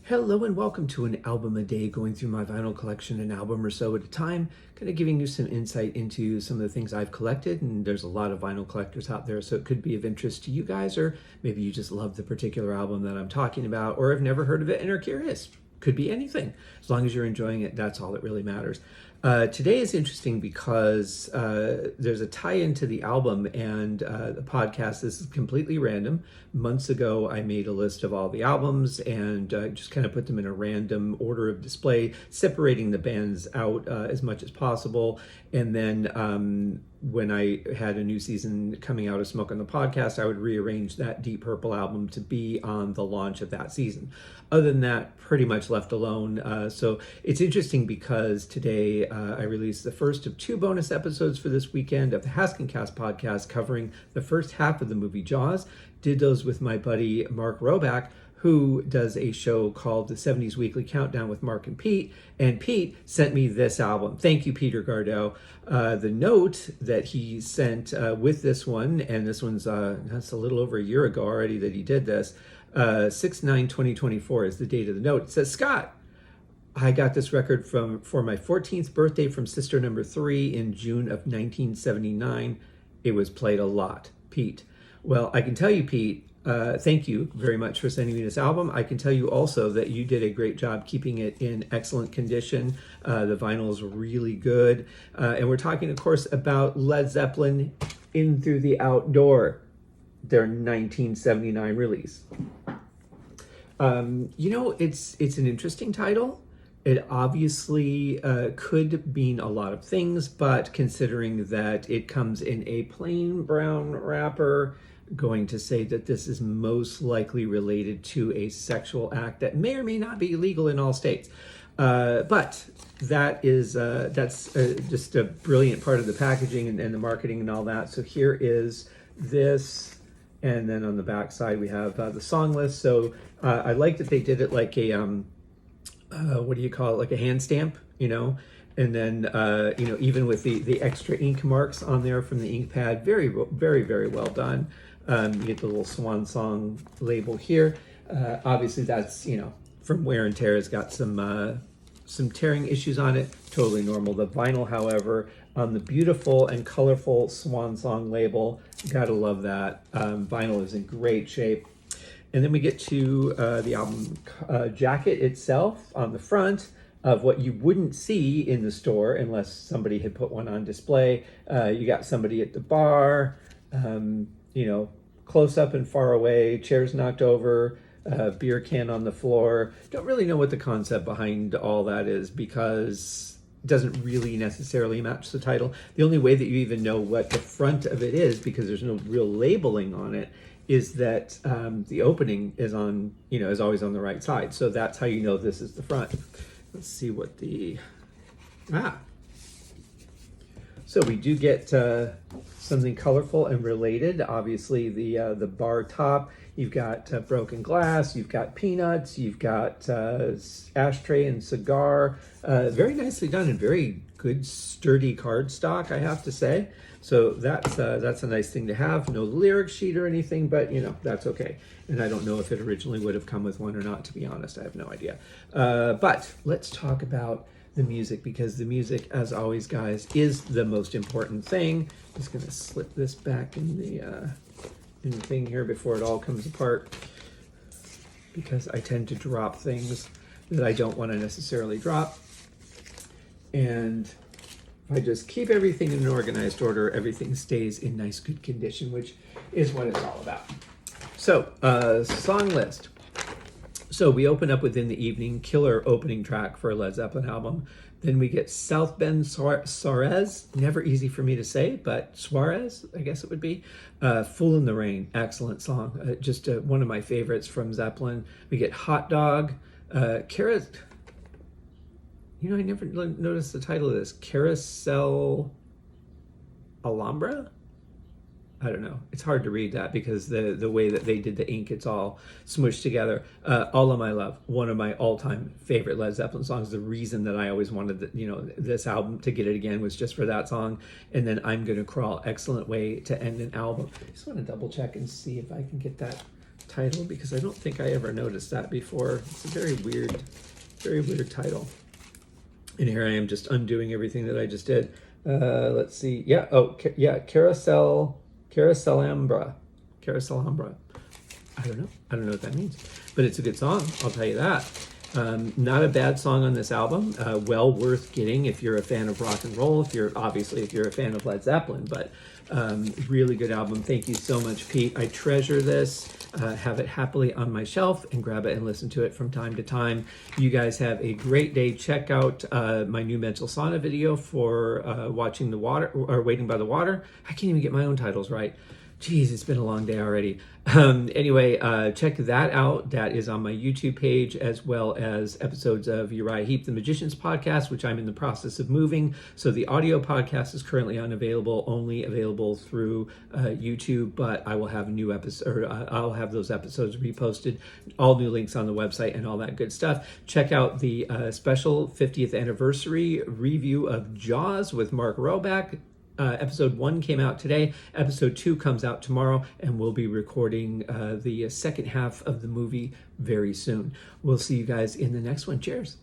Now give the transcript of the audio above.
Hello and welcome to an album a day, going through my vinyl collection an album or so at a time, kind of giving you some insight into some of the things I've collected. And there's a lot of vinyl collectors out there, so it could be of interest to you guys, or maybe you just love the particular album that I'm talking about, or have never heard of it and are curious. Could be anything. As long as you're enjoying it, that's all that really matters. Today is interesting because there's a tie-in to the album and the podcast. This is completely random. Months ago, I made a list of all the albums and just kind of put them in a random order of display, separating the bands out as much as possible. And then when I had a new season coming out of Smoke on the Podcast, I would rearrange that Deep Purple album to be on the launch of that season. Other than that, pretty much left alone. So it's interesting because today I released the first of 2 bonus episodes for this weekend of the Haskincast podcast covering the first half of the movie Jaws. Did those with my buddy Mark Roback, who does a show called the 70s Weekly Countdown with Mark and Pete. And Pete sent me this album. Thank you, Peter Gardeau. The note that he sent with this one, and this one's that's a little over a year ago already that he did this, 6/9/2024 is the date of the note. It says, Scott, I got this record for my 14th birthday from sister number 3 in June of 1979. It was played a lot. Pete. Well, I can tell you, Pete, thank you very much for sending me this album. I can tell you also that you did a great job keeping it in excellent condition. The vinyl is really good. And we're talking, of course, about Led Zeppelin, In Through the Outdoor, their 1979 release. It's an interesting title. It obviously could mean a lot of things, but considering that it comes in a plain brown wrapper, going to say that this is most likely related to a sexual act that may or may not be illegal in all states. But that's just a brilliant part of the packaging and the marketing and all that. So here is this, and then on the back side we have the song list. So I like that they did it like a what do you call it, like a hand stamp, and then even with the extra ink marks on there from the ink pad, very, very, very well done. You get the little swan song label here. Obviously that's, from wear and tear, has got some tearing issues on it, totally normal. The vinyl, however, on the beautiful and colorful swan song label, gotta love that. Vinyl is in great shape. And then we get to the album jacket itself on the front of what you wouldn't see in the store unless somebody had put one on display. You got somebody at the bar, close up and far away, chairs knocked over, beer can on the floor. Don't really know what the concept behind all that is because it doesn't really necessarily match the title. The only way that you even know what the front of it is, because there's no real labeling on it, is that the opening is is always on the right side. So that's how you know this is the front. Let's see what so we do get something colorful and related. Obviously the bar top, you've got broken glass, you've got peanuts, you've got ashtray and cigar. Very nicely done and very good sturdy cardstock, I have to say. So that's a nice thing to have. No lyric sheet or anything, but that's okay. And I don't know if it originally would have come with one or not, to be honest. I have no idea. But let's talk about the music, because the music, as always, guys, is the most important thing. I'm just gonna slip this back in the thing here before it all comes apart, because I tend to drop things that I don't want to necessarily drop. And if I just keep everything in an organized order, everything stays in nice, good condition, which is what it's all about. So, song list. So we open up with In the Evening, killer opening track for a Led Zeppelin album. Then we get South Bend Suarez, never easy for me to say, but Suarez, I guess it would be. Fool in the Rain, excellent song. Just one of my favorites from Zeppelin. We get Hot Dog. I never noticed the title of this. Carousel Alhambra? I don't know. It's hard to read that because the way that they did the ink, it's all smushed together. All of My Love, one of my all-time favorite Led Zeppelin songs. The reason that I always wanted this album to get it again was just for that song. And then I'm Gonna Crawl, excellent way to end an album. I just want to double check and see if I can get that title because I don't think I ever noticed that before. It's a very weird title. And here I am just undoing everything that I just did. Let's see. Yeah. Oh, yeah. Carouselambra. I don't know what that means, but it's a good song. I'll tell you that. Not a bad song on this album. Well worth getting if you're a fan of rock and roll. If you're a fan of Led Zeppelin, but really good album. Thank you so much, Pete. I treasure this. Have it happily on my shelf and grab it and listen to it from time to time. You guys have a great day. Check out my new mental sauna video for watching the water or waiting by the water. I can't even get my own titles right. Geez, it's been a long day already. Anyway, check that out. That is on my YouTube page, as well as episodes of Uriah Heep, the Magician's podcast, which I'm in the process of moving. So the audio podcast is currently only available through YouTube, but I will have new episodes, or I'll have those episodes reposted, all new links on the website and all that good stuff. Check out the special 50th anniversary review of Jaws with Mark Roback. Episode 1 came out today. Episode 2 comes out tomorrow, and we'll be recording the second half of the movie very soon. We'll see you guys in the next one. Cheers.